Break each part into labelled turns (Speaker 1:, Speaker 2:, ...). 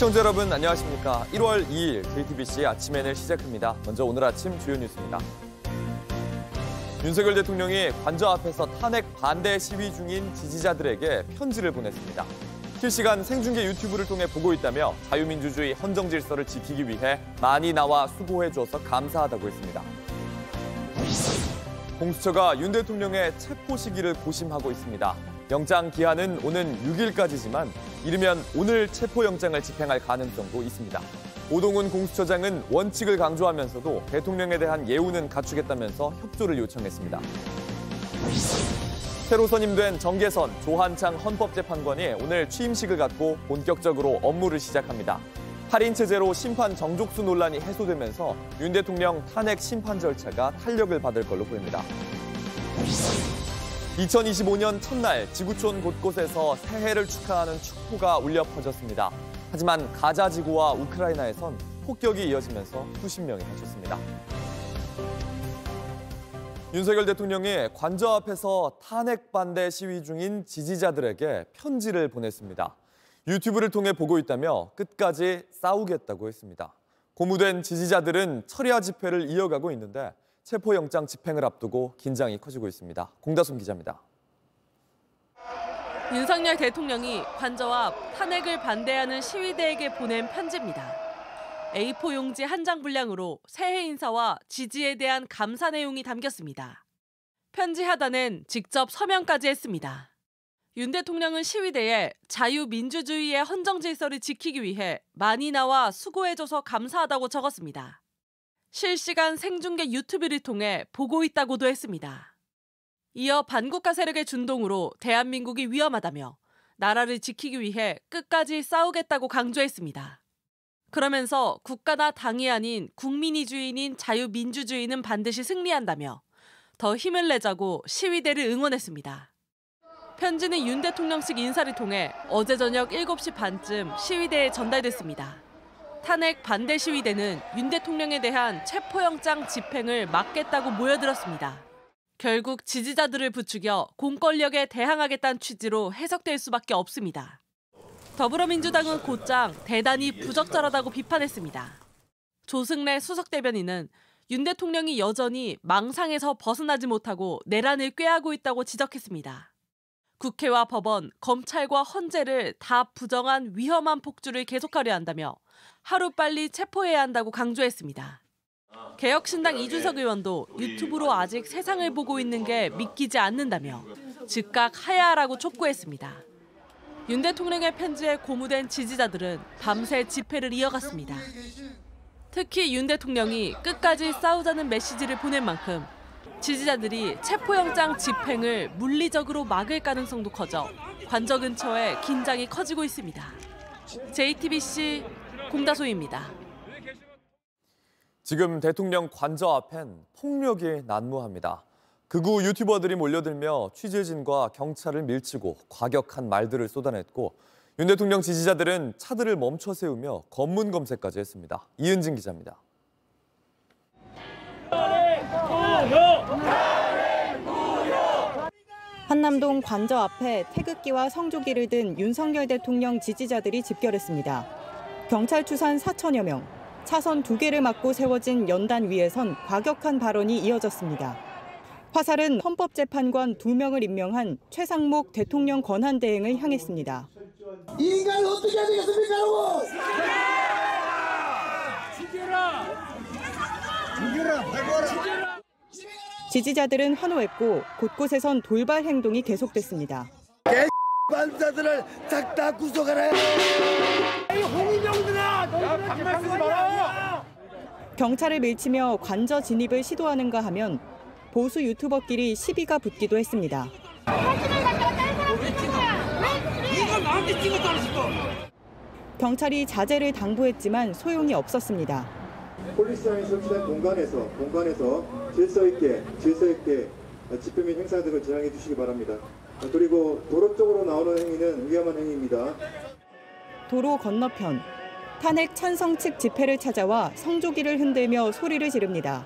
Speaker 1: 시청자 여러분 안녕하십니까. 1월 2일 JTBC 아침엔을 시작합니다. 먼저 오늘 아침 주요 뉴스입니다. 윤석열 대통령이 관저 앞에서 탄핵 반대 시위 중인 지지자들에게 편지를 보냈습니다. 실시간 생중계 유튜브를 통해 보고 있다며 자유민주주의 헌정 질서를 지키기 위해 많이 나와 수고해줘서 감사하다고 했습니다. 공수처가 윤 대통령의 체포 시기를 고심하고 있습니다. 영장 기한은 오는 6일까지지만 이르면 오늘 체포영장을 집행할 가능성도 있습니다. 오동훈 공수처장은 원칙을 강조하면서도 대통령에 대한 예우는 갖추겠다면서 협조를 요청했습니다. 새로 선임된 정계선 조한창 헌법재판관이 오늘 취임식을 갖고 본격적으로 업무를 시작합니다. 8인 체제로 심판 정족수 논란이 해소되면서 윤 대통령 탄핵 심판 절차가 탄력을 받을 걸로 보입니다. 2025년 첫날 지구촌 곳곳에서 새해를 축하하는 축포가 울려 퍼졌습니다. 하지만 가자 지구와 우크라이나에선 폭격이 이어지면서 수십 명이 다쳤습니다. 윤석열 대통령이 관저 앞에서 탄핵 반대 시위 중인 지지자들에게 편지를 보냈습니다. 유튜브를 통해 보고 있다며 끝까지 싸우겠다고 했습니다. 고무된 지지자들은 철야 집회를 이어가고 있는데 체포영장 집행을 앞두고 긴장이 커지고 있습니다. 공다솜 기자입니다.
Speaker 2: 윤석열 대통령이 관저 앞 탄핵을 반대하는 시위대에게 보낸 편지입니다. A4 용지 한 장 분량으로 새해 인사와 지지에 대한 감사 내용이 담겼습니다. 편지 하단엔 직접 서명까지 했습니다. 윤 대통령은 시위대에 자유민주주의의 헌정 질서를 지키기 위해 많이 나와 수고해줘서 감사하다고 적었습니다. 실시간 생중계 유튜브를 통해 보고 있다고도 했습니다. 이어 반국가 세력의 준동으로 대한민국이 위험하다며 나라를 지키기 위해 끝까지 싸우겠다고 강조했습니다. 그러면서 국가나 당이 아닌 국민이 주인인 자유민주주의는 반드시 승리한다며 더 힘을 내자고 시위대를 응원했습니다. 편지는 윤 대통령식 인사를 통해 어제 저녁 7시 반쯤 시위대에 전달됐습니다. 탄핵 반대 시위대는 윤 대통령에 대한 체포영장 집행을 막겠다고 모여들었습니다. 결국 지지자들을 부추겨 공권력에 대항하겠다는 취지로 해석될 수밖에 없습니다. 더불어민주당은 곧장 대단히 부적절하다고 비판했습니다. 조승래 수석대변인은 윤 대통령이 여전히 망상에서 벗어나지 못하고 내란을 꾀하고 있다고 지적했습니다. 국회와 법원, 검찰과 헌재를 다 부정한 위험한 폭주를 계속하려 한다며 하루빨리 체포해야 한다고 강조했습니다. 개혁신당 이준석 의원도 유튜브로 아직 세상을 보고 있는 게 믿기지 않는다며 즉각 하야하라고 촉구했습니다. 윤 대통령의 편지에 고무된 지지자들은 밤새 집회를 이어갔습니다. 특히 윤 대통령이 끝까지 싸우자는 메시지를 보낸 만큼 지지자들이 체포영장 집행을 물리적으로 막을 가능성도 커져 관저 근처에 긴장이 커지고 있습니다. JTBC 공다솜입니다.
Speaker 1: 지금 대통령 관저 앞엔 폭력이 난무합니다. 극우 유튜버들이 몰려들며 취재진과 경찰을 밀치고 과격한 말들을 쏟아냈고 윤 대통령 지지자들은 차들을 멈춰 세우며 검문 검색까지 했습니다. 이은진 기자입니다.
Speaker 3: 한남동 관저 앞에 태극기와 성조기를 든 윤석열 대통령 지지자들이 집결했습니다. 경찰 추산 4천여 명, 차선 2개를 막고 세워진 연단 위에선 과격한 발언이 이어졌습니다. 화살은 헌법재판관 2명을 임명한 최상목 대통령 권한대행을 향했습니다.
Speaker 4: 이 인간을 어떻게 해야 되겠습니까, 여러분? 죽여라!
Speaker 3: 지지자들은 환호했고 곳곳에선 돌발 행동이 계속됐습니다.
Speaker 4: 반사들을 싹 다 구속하라! 이 홍위병들아! 반말 쓰지 마라!
Speaker 3: 경찰을 밀치며 관저 진입을 시도하는가 하면 보수 유튜버끼리 시비가 붙기도 했습니다.
Speaker 4: 나한테 찍었다는 싶어.
Speaker 3: 경찰이 자제를 당부했지만 소용이 없었습니다.
Speaker 5: 폴리스라인이 설치된 공간에서 질서 있게 집회 및 행사 등을 진행해 주시기 바랍니다. 그리고 도로 쪽으로 나오는 행위는 위험한 행위입니다.
Speaker 3: 도로 건너편, 탄핵 찬성 측 집회를 찾아와 성조기를 흔들며 소리를 지릅니다.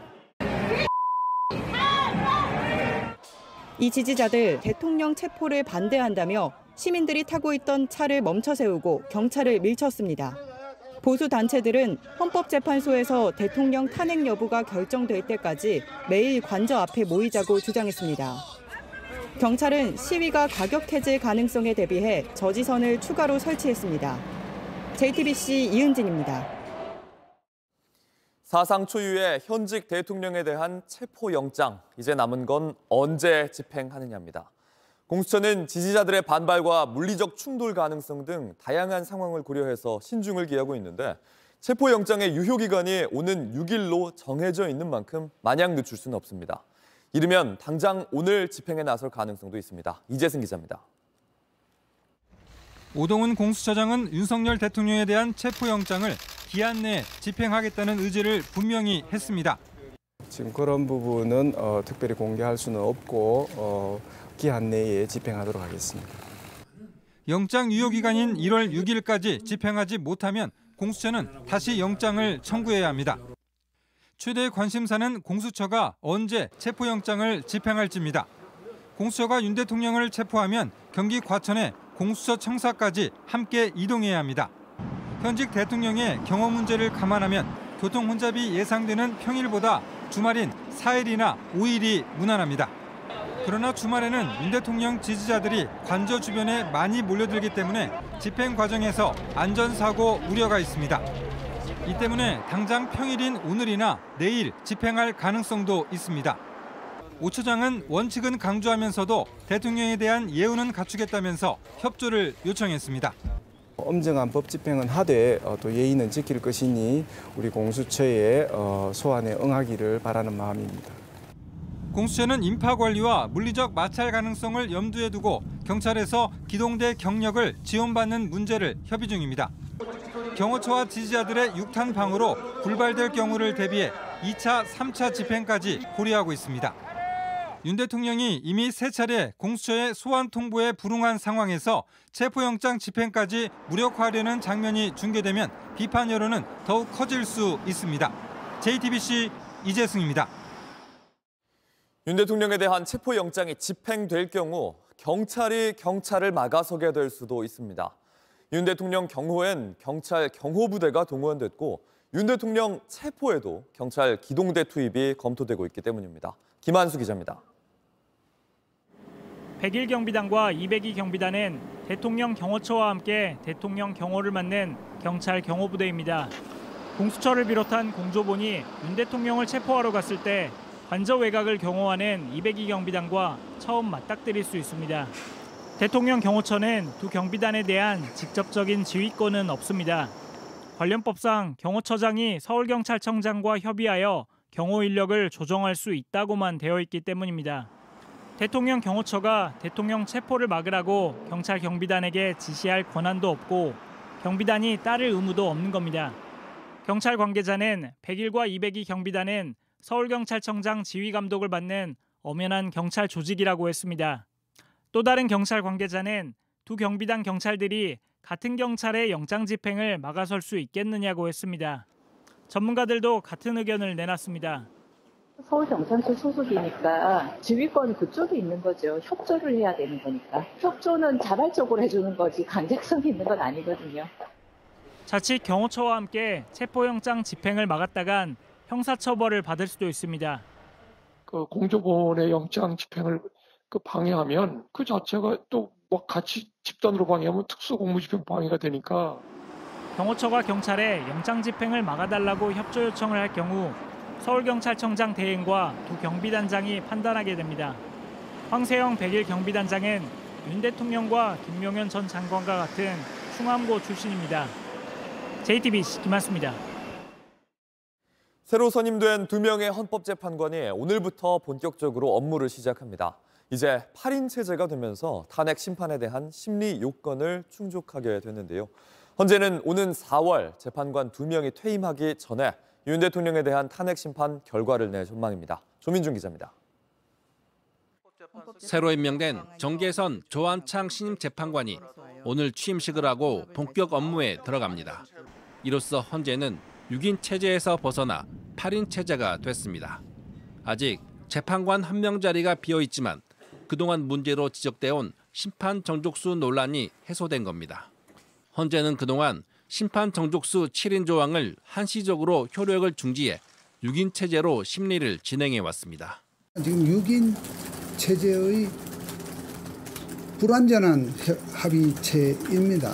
Speaker 3: 이 지지자들 대통령 체포를 반대한다며 시민들이 타고 있던 차를 멈춰 세우고 경찰을 밀쳤습니다. 보수 단체들은 헌법재판소에서 대통령 탄핵 여부가 결정될 때까지 매일 관저 앞에 모이자고 주장했습니다. 경찰은 시위가 가격해질 가능성에 대비해 저지선을 추가로 설치했습니다. JTBC 이은진입니다.
Speaker 1: 사상 초유의 현직 대통령에 대한 체포영장, 이제 남은 건 언제 집행하느냐입니다. 공수처는 지지자들의 반발과 물리적 충돌 가능성 등 다양한 상황을 고려해서 신중을 기하고 있는데 체포영장의 유효기간이 오는 6일로 정해져 있는 만큼 마냥 늦출 수는 없습니다. 이르면 당장 오늘 집행에 나설 가능성도 있습니다. 이재승 기자입니다.
Speaker 6: 오동훈 공수처장은 윤석열 대통령에 대한 체포영장을 기한 내에 집행하겠다는 의지를 분명히 했습니다.
Speaker 7: 지금 그런 부분은 특별히 공개할 수는 없고 기한 내에 집행하도록 하겠습니다.
Speaker 6: 영장 유효기간인 1월 6일까지 집행하지 못하면 공수처는 다시 영장을 청구해야 합니다. 최대 관심사는 공수처가 언제 체포영장을 집행할지입니다. 공수처가 윤 대통령을 체포하면 경기 과천에 공수처 청사까지 함께 이동해야 합니다. 현직 대통령의 경호 문제를 감안하면 교통 혼잡이 예상되는 평일보다 주말인 4일이나 5일이 무난합니다. 그러나 주말에는 윤 대통령 지지자들이 관저 주변에 많이 몰려들기 때문에 집행 과정에서 안전사고 우려가 있습니다. 이 때문에 당장 평일인 오늘이나 내일 집행할 가능성도 있습니다. 오 처장은 원칙은 강조하면서도 대통령에 대한 예우는 갖추겠다면서 협조를 요청했습니다.
Speaker 7: 엄정한 법 집행은 하되 또 예의는 지킬 것이니 우리 공수처의 소환에 응하기를 바라는 마음입니다.
Speaker 6: 공수처는 인파 관리와 물리적 마찰 가능성을 염두에 두고 경찰에서 기동대 경력을 지원받는 문제를 협의 중입니다. 경호처와 지지자들의 육탄 방어로 불발될 경우를 대비해 2차, 3차 집행까지 고려하고 있습니다. 윤 대통령이 이미 3차례 공수처의 소환 통보에 불응한 상황에서 체포영장 집행까지 무력화하려는 장면이 중계되면 비판 여론은 더욱 커질 수 있습니다. JTBC 이재승입니다.
Speaker 1: 윤 대통령에 대한 체포영장이 집행될 경우 경찰이 경찰을 막아서게 될 수도 있습니다. 윤 대통령 경호엔 경찰 경호부대가 동원됐고 윤 대통령 체포에도 경찰 기동대 투입이 검토되고 있기 때문입니다. 김한수 기자입니다.
Speaker 8: 101 경비단과 202 경비단은 대통령 경호처와 함께 대통령 경호를 맡는 경찰 경호부대입니다. 공수처를 비롯한 공조본이 윤 대통령을 체포하러 갔을 때 관저 외곽을 경호하는 202 경비단과 처음 맞닥뜨릴 수 있습니다. 대통령 경호처는 두 경비단에 대한 직접적인 지휘권은 없습니다. 관련법상 경호처장이 서울경찰청장과 협의하여 경호 인력을 조정할 수 있다고만 되어 있기 때문입니다. 대통령 경호처가 대통령 체포를 막으라고 경찰 경비단에게 지시할 권한도 없고 경비단이 따를 의무도 없는 겁니다. 경찰 관계자는 101과 202 경비단은 서울경찰청장 지휘 감독을 받는 엄연한 경찰 조직이라고 했습니다. 또 다른 경찰 관계자는 두 경비단 경찰들이 같은 경찰의 영장 집행을 막아설 수 있겠느냐고 했습니다. 전문가들도 같은 의견을 내놨습니다.
Speaker 9: 서울경찰서 소속이니까 지휘권이 그쪽에 있는 거죠. 협조를 해야 되는 거니까. 협조는 자발적으로 해주는 거지 강제성이 있는 건 아니거든요.
Speaker 8: 자칫 경호처와 함께 체포영장 집행을 막았다간 형사처벌을 받을 수도 있습니다.
Speaker 10: 공조본의 영장 집행을 방해하면 그 자체가 또 같이 집단으로 방해하면 특수공무집행 방해가 되니까.
Speaker 8: 경호처가 경찰에 영장 집행을 막아달라고 협조 요청을 할 경우 서울경찰청장 대행과 두 경비단장이 판단하게 됩니다. 황세영 101 경비단장은 윤 대통령과 김용현 전 장관과 같은 충암고 출신입니다. JTBC 김한수입니다.
Speaker 1: 새로 선임된 2명의 헌법재판관이 오늘부터 본격적으로 업무를 시작합니다. 이제 8인 체제가 되면서 탄핵 심판에 대한 심리 요건을 충족하게 됐는데요. 헌재는 오는 4월 재판관 2명이 퇴임하기 전에 윤 대통령에 대한 탄핵 심판 결과를 낼 전망입니다. 조민준 기자입니다.
Speaker 11: 새로 임명된 정계선 조한창 신임 재판관이 오늘 취임식을 하고 본격 업무에 들어갑니다. 이로써 헌재는 6인 체제에서 벗어나 8인 체제가 됐습니다. 아직 재판관 1명 자리가 비어 있지만 그동안 문제로 지적돼 온 심판 정족수 논란이 해소된 겁니다. 헌재는 그동안 심판 정족수 7인 조항을 한시적으로 효력을 중지해 6인 체제로 심리를 진행해 왔습니다.
Speaker 12: 지금 6인 체제의 불완전한 합의체입니다.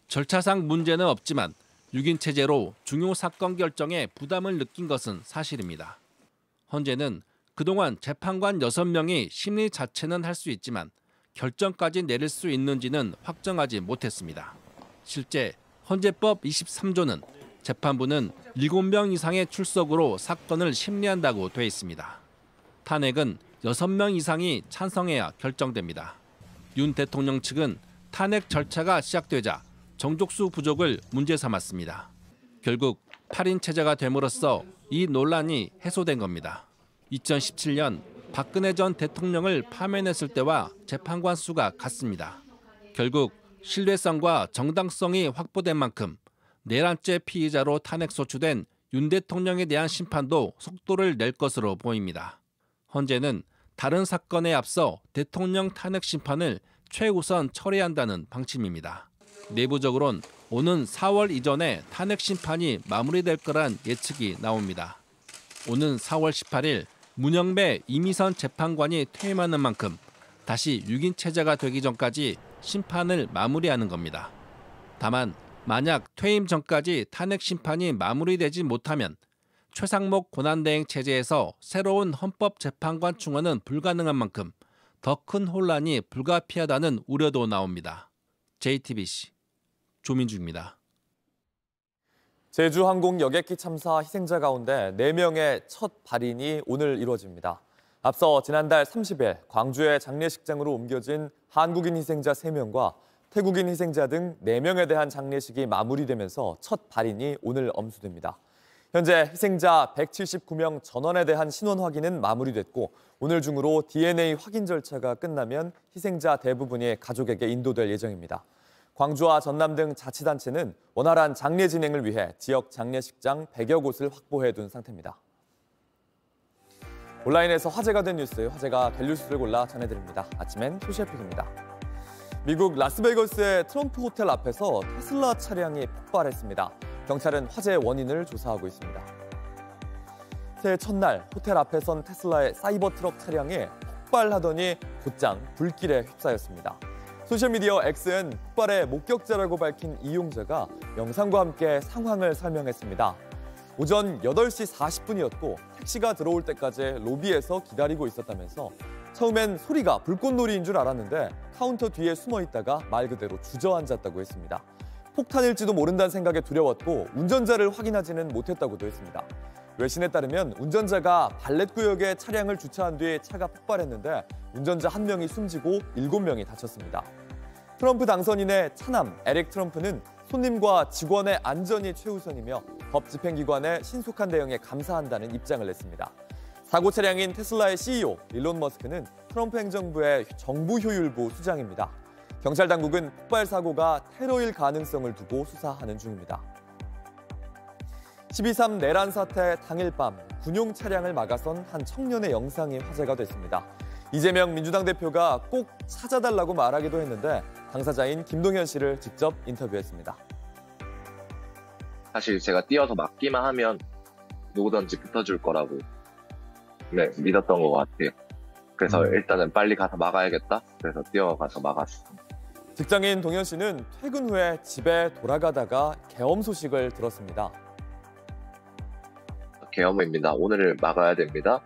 Speaker 11: 절차상 문제는 없지만 6인 체제로 중요 사건 결정에 부담을 느낀 것은 사실입니다. 헌재는 그동안 재판관 6명이 심리 자체는 할 수 있지만 결정까지 내릴 수 있는지는 확정하지 못했습니다. 실제 헌재법 23조는 재판부는 7명 이상의 출석으로 사건을 심리한다고 돼 있습니다. 탄핵은 6명 이상이 찬성해야 결정됩니다. 윤 대통령 측은 탄핵 절차가 시작되자 정족수 부족을 문제 삼았습니다. 결국 8인 체제가 됨으로써 이 논란이 해소된 겁니다. 2017년 박근혜 전 대통령을 파면했을 때와 재판관 수가 같습니다. 결국 신뢰성과 정당성이 확보된 만큼 내란죄 피의자로 탄핵 소추된 윤 대통령에 대한 심판도 속도를 낼 것으로 보입니다. 헌재는 다른 사건에 앞서 대통령 탄핵 심판을 최우선 처리한다는 방침입니다. 내부적으론 오는 4월 이전에 탄핵 심판이 마무리될 거란 예측이 나옵니다. 오는 4월 18일 문영배 이미선 재판관이 퇴임하는 만큼 다시 6인 체제가 되기 전까지 심판을 마무리하는 겁니다. 다만 만약 퇴임 전까지 탄핵 심판이 마무리되지 못하면 최상목 권한대행 체제에서 새로운 헌법재판관 충원은 불가능한 만큼 더 큰 혼란이 불가피하다는 우려도 나옵니다. JTBC 조민주입니다.
Speaker 1: 제주항공 여객기 참사 희생자 가운데 4명의 첫 발인이 오늘 이루어집니다. 앞서 지난달 30일 광주의 장례식장으로 옮겨진 한국인 희생자 3명과 태국인 희생자 등 4명에 대한 장례식이 마무리되면서 첫 발인이 오늘 엄수됩니다. 현재 희생자 179명 전원에 대한 신원 확인은 마무리됐고 오늘 중으로 DNA 확인 절차가 끝나면 희생자 대부분이 가족에게 인도될 예정입니다. 광주와 전남 등 자치단체는 원활한 장례 진행을 위해 지역 장례식장 100여 곳을 확보해 둔 상태입니다. 온라인에서 화제가 된 뉴스, 화제가 될 뉴스를 골라 전해드립니다. 아침엔 소시에픽입니다. 미국 라스베이거스의 트럼프 호텔 앞에서 테슬라 차량이 폭발했습니다. 경찰은 화재의 원인을 조사하고 있습니다. 새해 첫날 호텔 앞에 선 테슬라의 사이버 트럭 차량이 폭발하더니 곧장 불길에 휩싸였습니다. 소셜미디어 X엔 폭발의 목격자라고 밝힌 이용자가 영상과 함께 상황을 설명했습니다. 오전 8시 40분이었고 택시가 들어올 때까지 로비에서 기다리고 있었다면서 처음엔 소리가 불꽃놀이인 줄 알았는데 카운터 뒤에 숨어 있다가 말 그대로 주저앉았다고 했습니다. 폭탄일지도 모른다는 생각에 두려웠고 운전자를 확인하지는 못했다고도 했습니다. 외신에 따르면 운전자가 발렛 구역에 차량을 주차한 뒤 차가 폭발했는데 운전자 1명이 숨지고 7명이 다쳤습니다. 트럼프 당선인의 차남 에릭 트럼프는 손님과 직원의 안전이 최우선이며 법 집행기관의 신속한 대응에 감사한다는 입장을 냈습니다. 사고 차량인 테슬라의 CEO 일론 머스크는 트럼프 행정부의 정부효율부 수장입니다. 경찰 당국은 폭발 사고가 테러일 가능성을 두고 수사하는 중입니다. 12.3 내란 사태 당일 밤 군용 차량을 막아선 한 청년의 영상이 화제가 됐습니다. 이재명 민주당 대표가 꼭 찾아달라고 말하기도 했는데 당사자인 김동현 씨를 직접 인터뷰했습니다.
Speaker 13: 사실 제가 뛰어서 막기만 하면 누구든지 붙어줄 거라고 믿었던 것 같아요. 그래서 일단은 빨리 가서 막아야겠다. 그래서 뛰어가서 막았습니다.
Speaker 1: 직장인 동현 씨는 퇴근 후에 집에 돌아가다가 계엄 소식을 들었습니다.
Speaker 13: 계엄입니다. 오늘을 막아야 됩니다.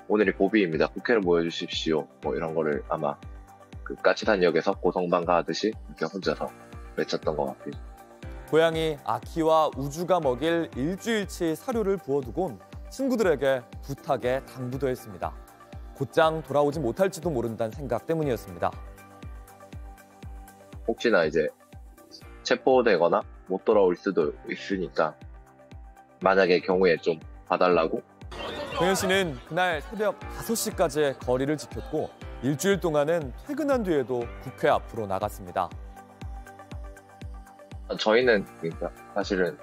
Speaker 13: 오늘이 고비입니다. 국회를 모여주십시오. 이런 거를 아마 그 까치산역에서 고성방 가듯이 이렇게 혼자서 외쳤던 것 같아요.
Speaker 1: 고양이 아키와 우주가 먹일 일주일치 사료를 부어두곤 친구들에게 부탁에 당부도 했습니다. 곧장 돌아오지 못할지도 모른다는 생각 때문이었습니다.
Speaker 13: 혹시나 이제 체포되거나 못 돌아올 수도 있으니까 만약에 경우에 좀 봐달라고.
Speaker 1: 동현 씨는 그날 새벽 5시까지 거리를 지켰고 일주일 동안은 퇴근한 뒤에도 국회 앞으로 나갔습니다.
Speaker 13: 저희는 그러니까 사실은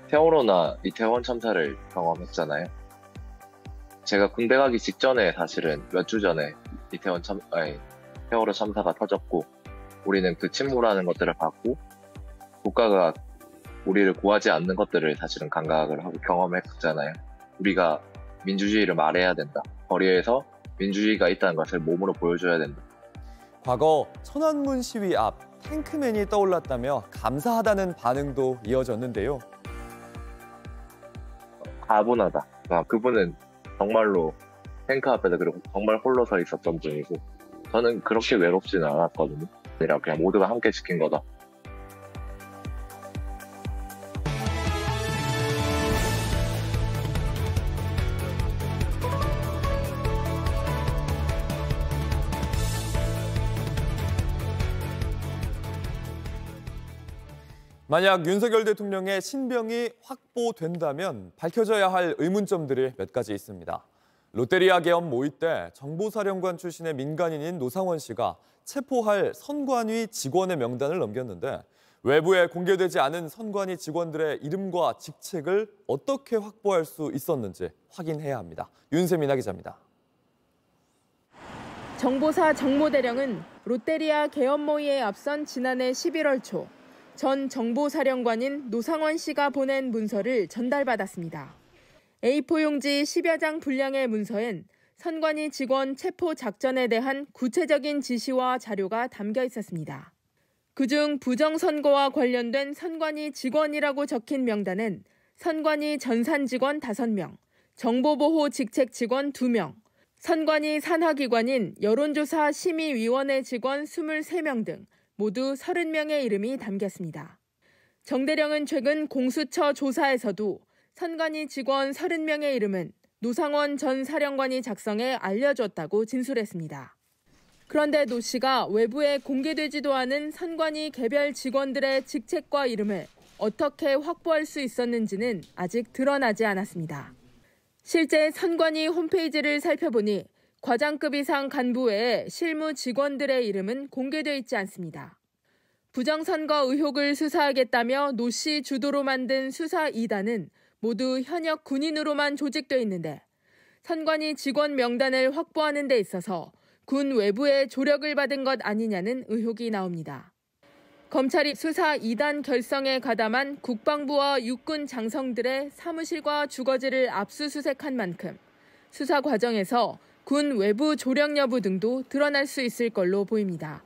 Speaker 13: 세월호나 이태원 참사를 경험했잖아요. 제가 군대 가기 직전에 사실은 몇 주 전에 세월호 참사가 터졌고 우리는 그 침몰하는 것들을 봤고 국가가 우리를 구하지 않는 것들을 사실은 감각을 하고 경험했잖아요. 우리가 민주주의를 말해야 된다. 거리에서 민주주의가 있다는 것을 몸으로 보여줘야 된다.
Speaker 1: 과거 천안문 시위 앞 탱크맨이 떠올랐다며 감사하다는 반응도 이어졌는데요.
Speaker 13: 가분하다. 그분은 정말로 탱크 앞에서 그리고 정말 홀로 서 있었던 분이고 저는 그렇게 외롭지는 않았거든요. 그냥 모두가 함께 지킨 거다.
Speaker 1: 만약 윤석열 대통령의 신병이 확보된다면 밝혀져야 할 의문점들이 몇 가지 있습니다. 롯데리아 계엄 모의 때 정보사령관 출신의 민간인인 노상원 씨가 체포할 선관위 직원의 명단을 넘겼는데 외부에 공개되지 않은 선관위 직원들의 이름과 직책을 어떻게 확보할 수 있었는지 확인해야 합니다. 윤세민아 기자입니다.
Speaker 14: 정보사 정모대령은 롯데리아 계엄 모의에 앞선 지난해 11월 초 전 정보사령관인 노상원 씨가 보낸 문서를 전달받았습니다. A4 용지 10여 장 분량의 문서엔 선관위 직원 체포 작전에 대한 구체적인 지시와 자료가 담겨 있었습니다. 그중 부정선거와 관련된 선관위 직원이라고 적힌 명단엔 선관위 전산 직원 5명, 정보보호 직책 직원 2명, 선관위 산하기관인 여론조사 심의위원회 직원 23명 등 모두 30명의 이름이 담겼습니다. 정 대령은 최근 공수처 조사에서도 선관위 직원 30명의 이름은 노상원 전 사령관이 작성해 알려줬다고 진술했습니다. 그런데 노 씨가 외부에 공개되지도 않은 선관위 개별 직원들의 직책과 이름을 어떻게 확보할 수 있었는지는 아직 드러나지 않았습니다. 실제 선관위 홈페이지를 살펴보니 과장급 이상 간부 외에 실무 직원들의 이름은 공개돼 있지 않습니다. 부정선거 의혹을 수사하겠다며 노 씨 주도로 만든 수사 2단은 모두 현역 군인으로만 조직돼 있는데 선관위 직원 명단을 확보하는 데 있어서 군 외부의 조력을 받은 것 아니냐는 의혹이 나옵니다. 검찰이 수사 2단 결성에 가담한 국방부와 육군 장성들의 사무실과 주거지를 압수수색한 만큼 수사 과정에서 군 외부 조력 여부 등도 드러날 수 있을 걸로 보입니다.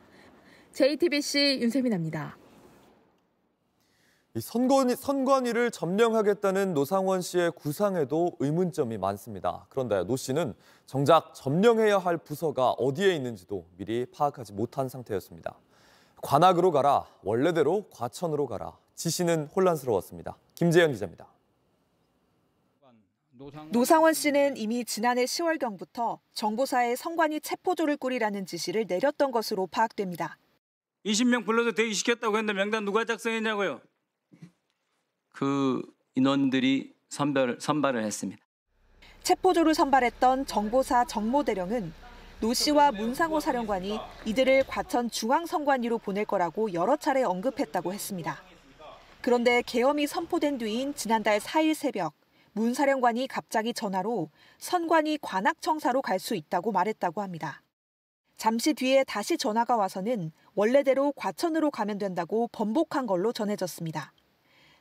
Speaker 14: JTBC 윤세민입니다.
Speaker 1: 선관위를 점령하겠다는 노상원 씨의 구상에도 의문점이 많습니다. 그런데 노 씨는 정작 점령해야 할 부서가 어디에 있는지도 미리 파악하지 못한 상태였습니다. 관악으로 가라, 원래대로 과천으로 가라. 지시는 혼란스러웠습니다. 김재현 기자입니다.
Speaker 15: 노상원 씨는 이미 지난해 10월경부터 정보사에 선관위 체포조를 꾸리라는 지시를 내렸던 것으로 파악됩니다.
Speaker 16: 20명 불러서 대기시켰다고 했는데 명단 누가 작성했냐고요?
Speaker 17: 그 인원들이 선발을 했습니다.
Speaker 15: 체포조를 선발했던 정보사 정모대령은 노 씨와 문상호 사령관이 이들을 과천 중앙선관위로 보낼 거라고 여러 차례 언급했다고 했습니다. 그런데 계엄이 선포된 뒤인 지난달 4일 새벽 문 사령관이 갑자기 전화로 선관위 관악청사로 갈 수 있다고 말했다고 합니다. 잠시 뒤에 다시 전화가 와서는 원래대로 과천으로 가면 된다고 번복한 걸로 전해졌습니다.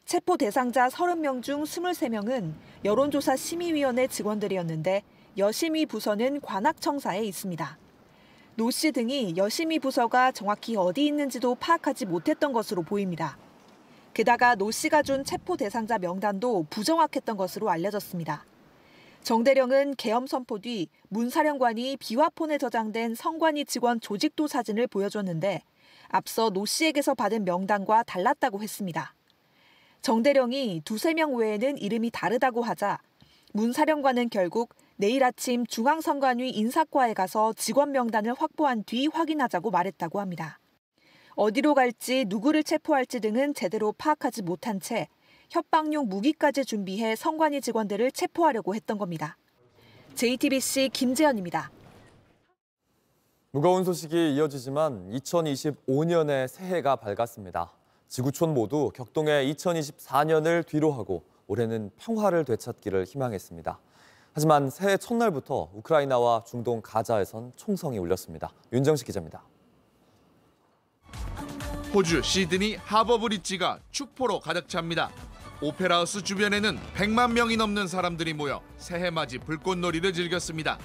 Speaker 15: 체포 대상자 30명 중 23명은 여론조사 심의위원회 직원들이었는데 여심위 부서는 관악청사에 있습니다. 노 씨 등이 여심위 부서가 정확히 어디 있는지도 파악하지 못했던 것으로 보입니다. 게다가 노 씨가 준 체포 대상자 명단도 부정확했던 것으로 알려졌습니다. 정 대령은 계엄 선포 뒤 문 사령관이 비화폰에 저장된 선관위 직원 조직도 사진을 보여줬는데 앞서 노 씨에게서 받은 명단과 달랐다고 했습니다. 정 대령이 2-3명 외에는 이름이 다르다고 하자 문 사령관은 결국 내일 아침 중앙선관위 인사과에 가서 직원 명단을 확보한 뒤 확인하자고 말했다고 합니다. 어디로 갈지 누구를 체포할지 등은 제대로 파악하지 못한 채 협박용 무기까지 준비해 선관위 직원들을 체포하려고 했던 겁니다. JTBC 김재현입니다.
Speaker 1: 무거운 소식이 이어지지만 2025년에 새해가 밝았습니다. 지구촌 모두 격동의 2024년을 뒤로하고 올해는 평화를 되찾기를 희망했습니다. 하지만 새해 첫날부터 우크라이나와 중동 가자에선 총성이 울렸습니다. 윤정식 기자입니다.
Speaker 18: 호주 시드니 하버브리지가 축포로 가득 찹니다. 오페라하우스 주변에는 100만 명이 넘는 사람들이 모여 새해맞이 불꽃놀이를 즐겼습니다.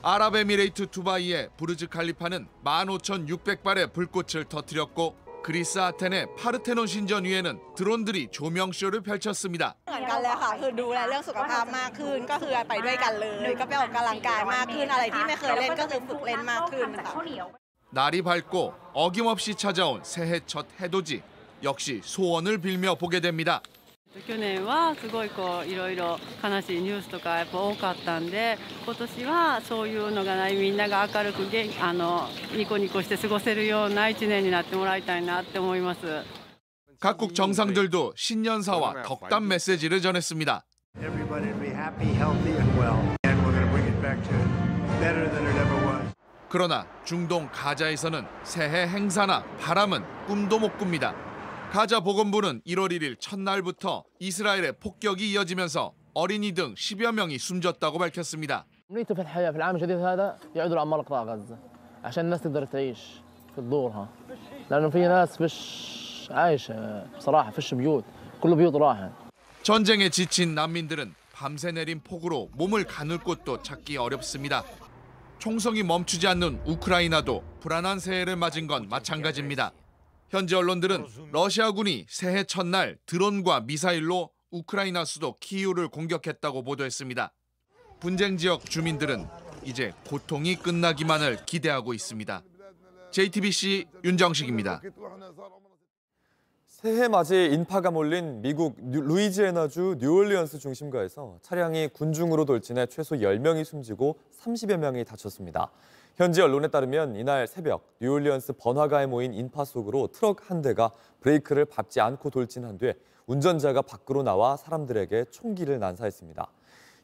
Speaker 18: 아랍에미레이트 두바이의 부르즈 칼리파는 15,600발의 불꽃을 터뜨렸고 그리스 아테네 파르테논 신전 위에는 드론들이 조명쇼를 펼쳤습니다. 날이 밝고 어김없이 찾아온 새해 첫 해돋이. 역시 소원을 빌며 보게 됩니다.
Speaker 19: 去年はすごいいろいろ悲しいニュースとかやっぱ多かったんで、今年はそういうのがない、みんなが明るくニコニコして過ごせるような一年になってもらいたいなって思います。
Speaker 18: 각국 정상들도 신년사와 덕담 메시지를 전했습니다. 그러나 중동 가자에서는 새해 행사나 바람은 꿈도 못 꿉니다. 가자 보건부는 1월 1일 첫날부터 이스라엘의 폭격이 이어지면서 어린이 등 10여 명이 숨졌다고 밝혔습니다. 전쟁에 지친 난민들은 밤새 내린 폭우로 몸을 가눌 곳도 찾기 어렵습니다. 총성이 멈추지 않는 우크라이나도 불안한 새해를 맞은 건 마찬가지입니다. 현지 언론들은 러시아군이 새해 첫날 드론과 미사일로 우크라이나 수도 키이우를 공격했다고 보도했습니다. 분쟁 지역 주민들은 이제 고통이 끝나기만을 기대하고 있습니다. JTBC 윤정식입니다.
Speaker 1: 새해 맞이 인파가 몰린 미국 루이지애나주 뉴올리언스 중심가에서 차량이 군중으로 돌진해 최소 10명이 숨지고 30여 명이 다쳤습니다. 현지 언론에 따르면 이날 새벽 뉴올리언스 번화가에 모인 인파 속으로 트럭 한 대가 브레이크를 밟지 않고 돌진한 뒤 운전자가 밖으로 나와 사람들에게 총기를 난사했습니다.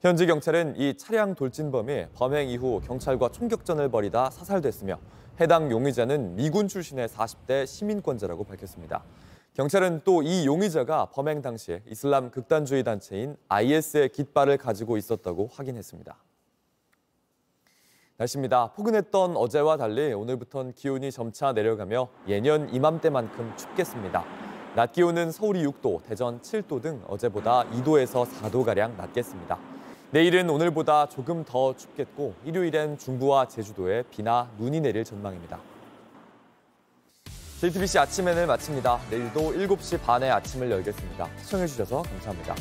Speaker 1: 현지 경찰은 이 차량 돌진범이 범행 이후 경찰과 총격전을 벌이다 사살됐으며 해당 용의자는 미군 출신의 40대 시민권자라고 밝혔습니다. 경찰은 또 이 용의자가 범행 당시에 이슬람 극단주의 단체인 IS의 깃발을 가지고 있었다고 확인했습니다. 날씨입니다. 포근했던 어제와 달리 오늘부터는 기온이 점차 내려가며 예년 이맘때만큼 춥겠습니다. 낮 기온은 서울이 6도, 대전 7도 등 어제보다 2도에서 4도가량 낮겠습니다. 내일은 오늘보다 조금 더 춥겠고 일요일엔 중부와 제주도에 비나 눈이 내릴 전망입니다. JTBC 아침엔을 마칩니다. 내일도 7시 반에 아침을 열겠습니다. 시청해주셔서 감사합니다.